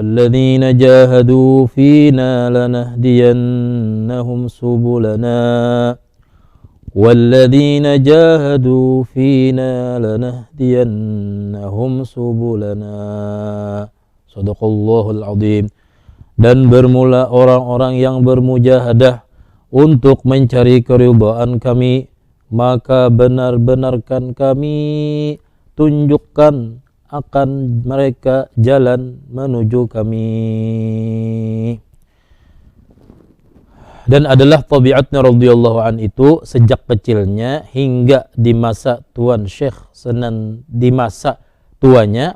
walladzina jahadu fina lanahdiyannahum subulana walladzina jahadu fina lanahdiyannahum subulana. Shadaqallahul azim. Dan bermula orang-orang yang bermujahadah untuk mencari keridhaan kami, maka benar-benarkan kami tunjukkan akan mereka jalan menuju kami. Dan adalah tabiatnya radhiyallahu an itu sejak kecilnya hingga di masa tuan Syekh, di masa tuanya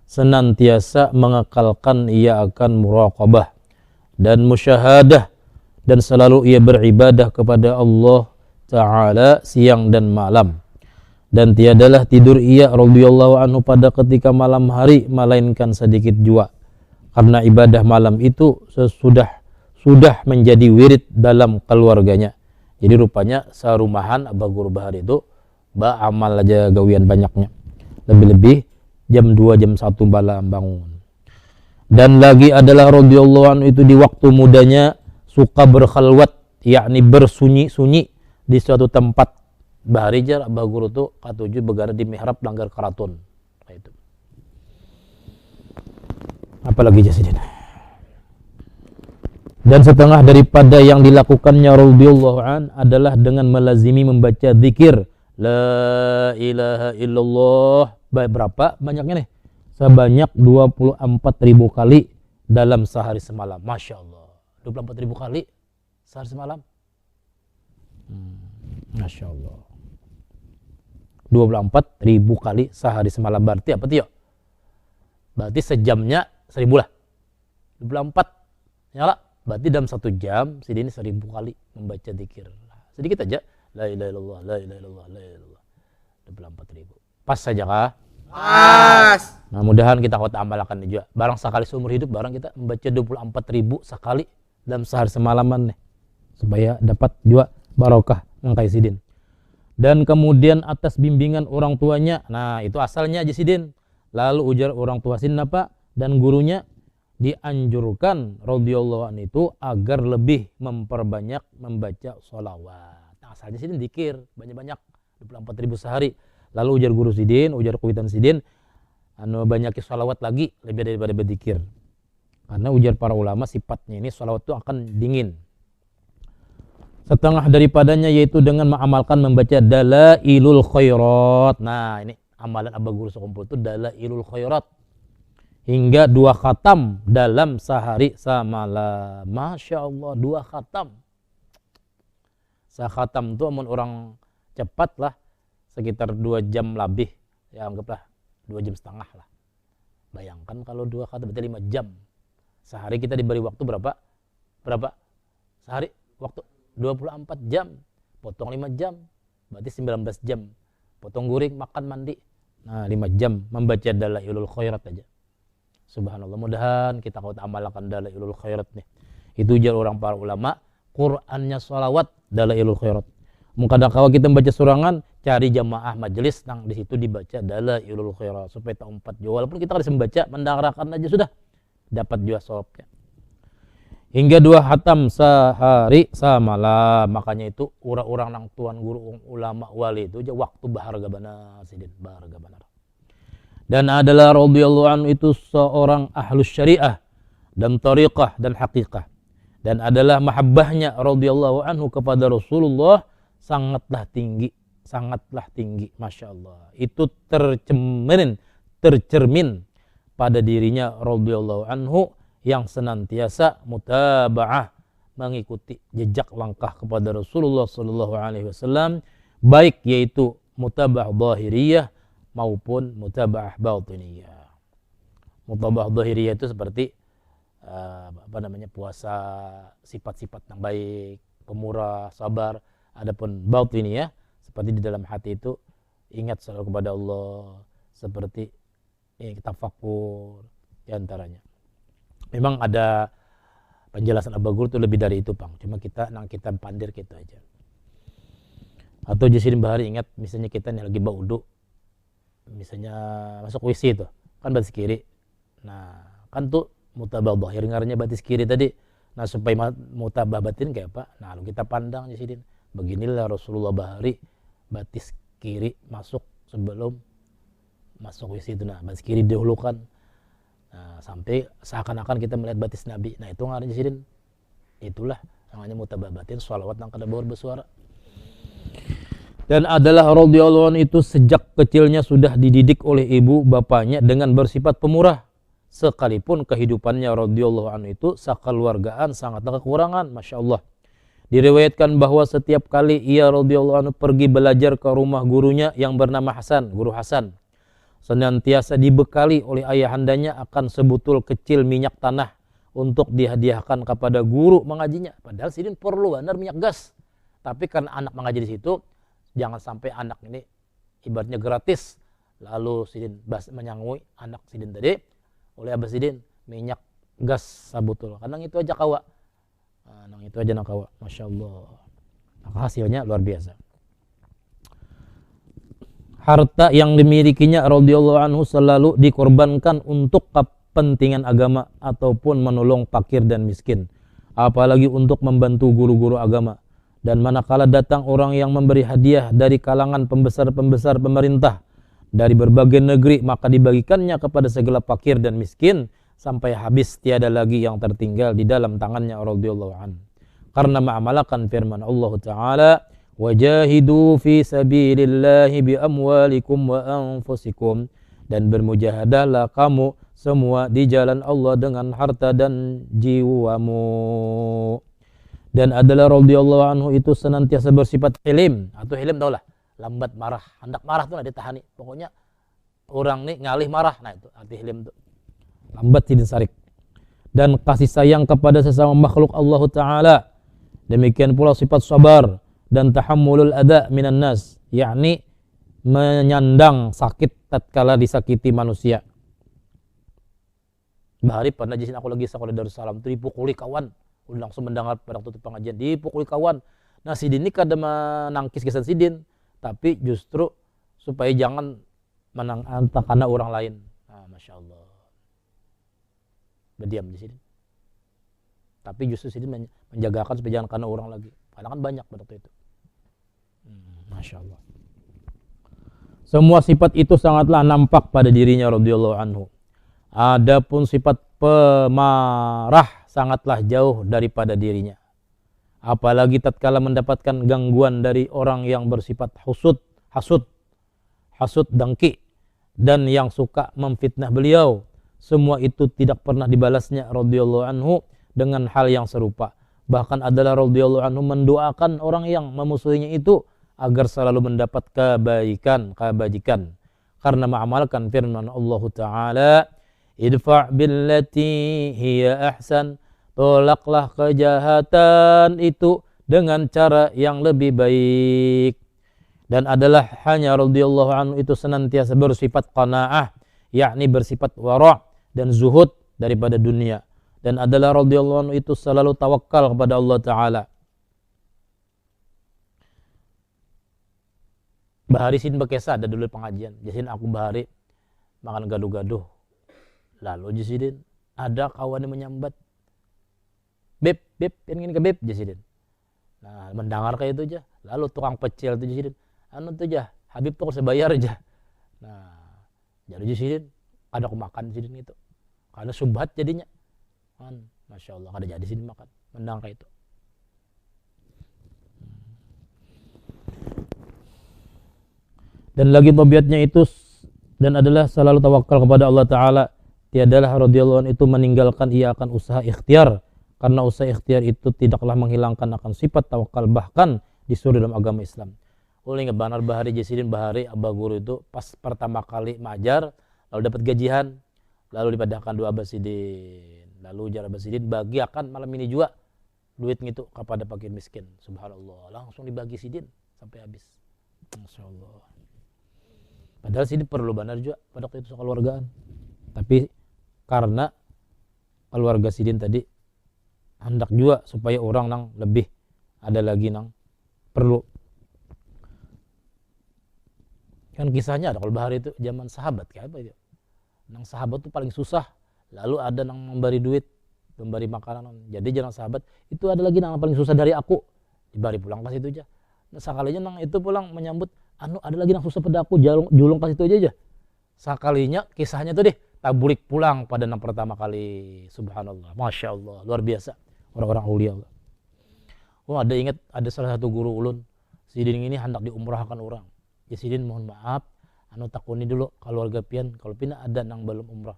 senantiasa mengekalkan ia akan muraqabah dan musyahadah, dan selalu ia beribadah kepada Allah Ta'ala siang dan malam. Dan tiadalah tidur ia radhiyallahu anhu pada ketika malam hari melainkan sedikit jua, karena ibadah malam itu sudah menjadi wirid dalam keluarganya. Jadi rupanya serumahan Abah Guru Bahar itu amal aja gawian banyaknya, lebih-lebih jam 2 jam 1 malam bangun. Dan lagi adalah radhiyallahu anhu itu di waktu mudanya suka berkhalwat, yakni bersunyi-sunyi di suatu tempat. Bahari jar Abah Guru tuh katuju begara di mihrab langgar karaton. Nah, itu. Apalagi jasidin. Dan setengah daripada yang dilakukannya radhiyallahu an adalah dengan melazimi membaca zikir la ilaha illallah. Berapa banyaknya nih? Sebanyak 24.000 kali dalam sehari semalam. Masya Allah. 24.000 kali sehari semalam. Masya Allah. 24.000 kali sehari semalam. Berarti apa tuh ya? Berarti sejamnya 1.000 lah. 24. Nyala. Berarti dalam 1 jam ini 1.000 kali membaca zikir. Sedikit aja. La ilaha illallah, la ilaha illallah, la ilaha illallah. 24.000. Pas saja kah? Pas. Nah, mudahan kita kota amalkan juga. Barang sekali seumur hidup, barang kita membaca 24.000 sekali dalam sehari semalaman nih. Supaya dapat juga barokah ngangkai sidin. Dan kemudian atas bimbingan orang tuanya. Nah, itu asalnya aja sidin. Lalu ujar orang tua sin apa? Dan gurunya dianjurkan radhiyallahu anhu itu agar lebih memperbanyak membaca sholawat. Nah, asalnya sidin dikir banyak-banyak 24.000 sehari. Lalu ujar guru sidin, ujar kuitan sidin, banyak sholawat lagi lebih daripada berzikir. Karena ujar para ulama sifatnya ini sholawat itu akan dingin. Setengah daripadanya yaitu dengan mengamalkan membaca dalailul khairat. Nah, ini amalan Abah Guru sekumpul itu dalailul khairat. Hingga 2 khatam dalam sehari semalam. Masya Allah, 2 khatam. Sekhatam itu amun orang cepat lah. Sekitar 2 jam lebih, ya anggaplah 2,5 jam lah. Bayangkan kalau 2 khatam berarti 5 jam. Sehari kita diberi waktu berapa? Sehari waktu 24 jam. Potong 5 jam, berarti 19 jam. Potong guring, makan, mandi. Nah, 5 jam membaca dalailul khairat aja. Subhanallah, mudahan kita kau amalkan dalailul khairat nih. Itu jar orang para ulama, Qur'annya sholawat dalailul khairat. Mungkin kalau kita membaca surangan, cari jamaah majelis nang di situ dibaca dalailul khairat supaya tak 4 juz. Walaupun kita harus membaca mendaharakan aja sudah dapat juga sawabnya. Hingga 2 khatam sehari semalam. Makanya itu orang-orang nang tuan guru ulama wali itu aja waktu baharga benar sidin, baharga benar. Dan adalah radhiyallahu anhu itu seorang ahlus syariah dan tariqah dan haqiqah. Dan adalah mahabbahnya radhiyallahu anhu kepada Rasulullah sangatlah tinggi, Masya Allah. Itu tercermin pada dirinya radhiyallahu anhu yang senantiasa mutaba'ah, mengikuti jejak langkah kepada Rasulullah sallallahu alaihi wasallam, baik yaitu mutaba'ah zahiriyah maupun mutaba'ah batiniyah. Mutaba'ah zahiriyah itu seperti puasa, sifat-sifat yang baik, pemurah, sabar. Adapun batiniyah seperti di dalam hati itu ingat selalu kepada Allah, seperti tafakur di antaranya. Memang ada penjelasan Abah Guru itu lebih dari itu, Bang. Cuma kita pandir gitu aja. Atau Jasidin Bahari ingat misalnya kita nih lagi baudu, misalnya masuk WC itu kan batas kiri. Nah, kan tuh mutabah dhahir ngarannya batis kiri tadi. Nah supaya mutabah batin kayak apa? Nah lalu kita pandang di sini. Beginilah Rasulullah bahari batis kiri masuk sebelum masuk wis itu. Nah batis kiri didahulukan. Nah sampai seakan-akan kita melihat batis Nabi. Nah itu ngarannya di sini. Itulah namanya mutabah batin, sholawat nang kada baur bersuara. Dan adalah radhiyallahu anhu itu sejak kecilnya sudah dididik oleh ibu bapaknya dengan bersifat pemurah. Sekalipun kehidupannya radhiyallahu anhu itu sakeluargaan sangatlah kekurangan, Masya Allah. Diriwayatkan bahwa setiap kali ia radhiyallahu anhu pergi belajar ke rumah gurunya yang bernama Hasan, Guru Hasan, senantiasa dibekali oleh ayahandanya akan sebutul kecil minyak tanah untuk dihadiahkan kepada guru mengajinya. Padahal sidin perlu benar minyak gas. Tapi karena anak mengaji di situ, jangan sampai anak ini ibaratnya gratis. Lalu sidin menyangui anak sidin tadi oleh abah sidin minyak gas sabutul. Kadang itu aja kawa. Nang itu aja nak kawa. Masya Allah. Hasilnya luar biasa. Harta yang dimilikinya radhiyallahu anhu selalu dikorbankan untuk kepentingan agama ataupun menolong fakir dan miskin, apalagi untuk membantu guru-guru agama. Dan manakala datang orang yang memberi hadiah dari kalangan pembesar-pembesar pemerintah dari berbagai negeri, maka dibagikannya kepada segala fakir dan miskin sampai habis, tiada lagi yang tertinggal di dalam tangannya radhiyallahu anhu. Karena mengamalkan firman Allah Ta'ala, wajahidu fi sabilillahi bi amwalikum wa anfusikum, dan bermujahadahlah kamu semua di jalan Allah dengan harta dan jiwamu. Dan adalah radhiyallahu anhu itu senantiasa bersifat hilim, atau hilim taulah, lambat marah, hendak marah tuh nggak ditahani. Pokoknya orang nih ngalih marah, nah itu arti hilim tuh, lambat sidin sarik. Dan kasih sayang kepada sesama makhluk Allah Ta'ala. Demikian pula sifat sabar dan tahammulul adha minan nas, yakni menyandang sakit tatkala disakiti manusia. Bahari pernah jisin aku lagi sekolah Darussalam itu dipukuli kawan, langsung mendengar pada tutup pengajian dipukuli kawan. Nah sidin ini kada menangkis kesan sidin, tapi justru supaya jangan karena orang lain. Nah, Masya Allah, berdiam di sini. Tapi justru sidin menjagakan supaya jangan karena orang lagi. Karena kan banyak pada waktu itu. Masya Allah. Semua sifat itu sangatlah nampak pada dirinya radhiyallahu anhu. Adapun sifat pemarah sangatlah jauh daripada dirinya. Apalagi tatkala mendapatkan gangguan dari orang yang bersifat hasud dengki, dan yang suka memfitnah beliau. Semua itu tidak pernah dibalasnya radhiyallahu anhu dengan hal yang serupa. Bahkan adalah radhiyallahu anhu mendoakan orang yang memusuhinya itu agar selalu mendapat kebajikan. Karena mengamalkan firman Allah Ta'ala, idfa' billati hiya ahsan, tolaklah kejahatan itu dengan cara yang lebih baik. Dan adalah hanya radhiyallahu anhu itu senantiasa bersifat qanaah, yakni bersifat wara' dan zuhud daripada dunia. Dan adalah radhiyallahu anhu itu selalu tawakal kepada Allah Ta'ala. Bahari sin bekesa ada dulu pengajian. Jasin aku bahari makan gaduh-gaduh. Lalu jasidin ada kawan yang menyambat. Beb, ingin ke beb jasidin. Nah, mendengar kayak itu aja. Lalu tukang pecel itu jasidin. Anu tuh aja, Habib tuh harus bayar aja. Nah, jadi jasidin ada aku makan jasidin itu. Karena subhat jadinya. Masya Allah, kada jadi sini makan mendengar kayak itu. Dan lagi tabiatnya itu dan adalah selalu tawakal kepada Allah Ta'ala. Tiadalah radhiyallahu anhu itu meninggalkan ia akan usaha ikhtiar, karena usaha ikhtiar itu tidaklah menghilangkan akan sifat tawakal, bahkan disuruh dalam agama Islam. Oleh ingat banar bahari jasidin bahari abah guru itu pas pertama kali majar lalu dapat gajian, lalu dipadahkan dua abah sidin. Lalu ujar abah sidin bagi akan malam ini juga duit gitu kepada fakir miskin. Subhanallah, langsung dibagi sidin sampai habis. Masya Allah. Padahal sidin perlu benar juga pada waktu itu kekeluargaan. Tapi karena keluarga sidin tadi hendak juga supaya orang nang lebih ada lagi nang perlu. Kan kisahnya ada kalau bahari itu zaman sahabat kayak apa itu. Nang sahabat itu paling susah lalu ada yang memberi duit, memberi makanan. Jadi jangan sahabat, itu ada lagi yang paling susah dari aku, diberi pulang kasih itu aja. Nah, sekalinya nang itu pulang menyambut, ada lagi yang susah pada aku, julung kasih itu aja. Sekalinya kisahnya tuh deh, tabulik pulang pada yang pertama kali. Subhanallah, Masya Allah, luar biasa orang-orang aulia Allah. Oh, ada ingat ada salah satu guru ulun, sidin ini hendak diumrahkan orang. Ya sidin mohon maaf, takuni dulu keluarga pian, kalau pian ada nang belum umrah.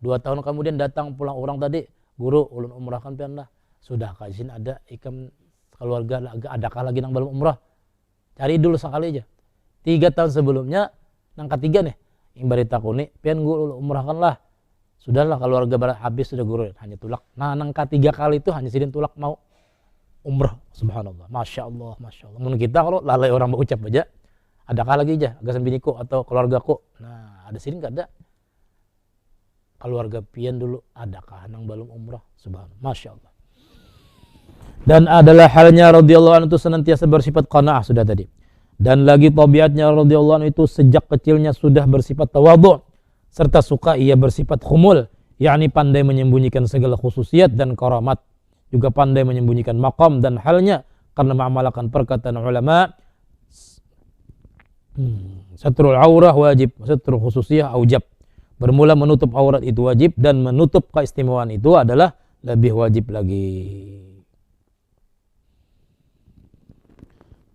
2 tahun kemudian datang pulang orang tadi, guru ulun umrahkan pian lah. Sudah kajin ada ikam keluarga, adakah lagi nang belum umrah? Cari dulu sekali aja. 3 tahun sebelumnya, nang ketiga nih, yang bari takuni, pian guru umrahkan lah. Sudahlah keluarga barat habis sudah guru, hanya tulak. Nah, nang ketiga kali itu hanya sidin tulak mau umrah. Subhanallah, Masya Allah, Masya Allah. Menurut kita kalau lalai orang berucap aja, adakah lagi aja, agak sembiniku atau keluargaku. Nah, ada sini nggak ada. Keluarga pian dulu, adakah nang belum umrah? Subhanallah, Masya Allah. Dan adalah halnya radhiyallahu anhu itu senantiasa bersifat qanaah sudah tadi. Dan lagi tabiatnya radhiyallahu anhu itu sejak kecilnya sudah bersifat tawadhu, serta suka ia bersifat khumul, yakni pandai menyembunyikan segala khususiat dan karamat, juga pandai menyembunyikan maqam dan halnya karena mengamalkan perkataan ulama, satrul aurah wajib, satrul khususiyah aujab. Bermula menutup aurat itu wajib dan menutup keistimewaan itu adalah lebih wajib lagi.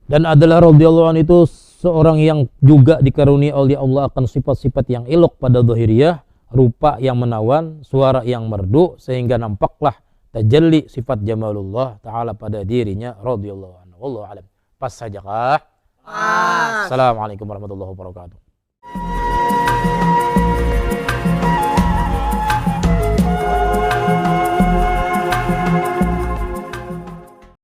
Dan adalah radhiyallahu anhu itu seorang yang juga dikaruniai oleh Allah akan sifat-sifat yang elok pada zahiriyah, rupa yang menawan, suara yang merdu, sehingga nampaklah tajalli sifat jamalullah ta'ala pada dirinya radhiyallahu anhu. Wallahu a'lam. Pas saja kah? Assalamualaikum warahmatullahi wabarakatuh.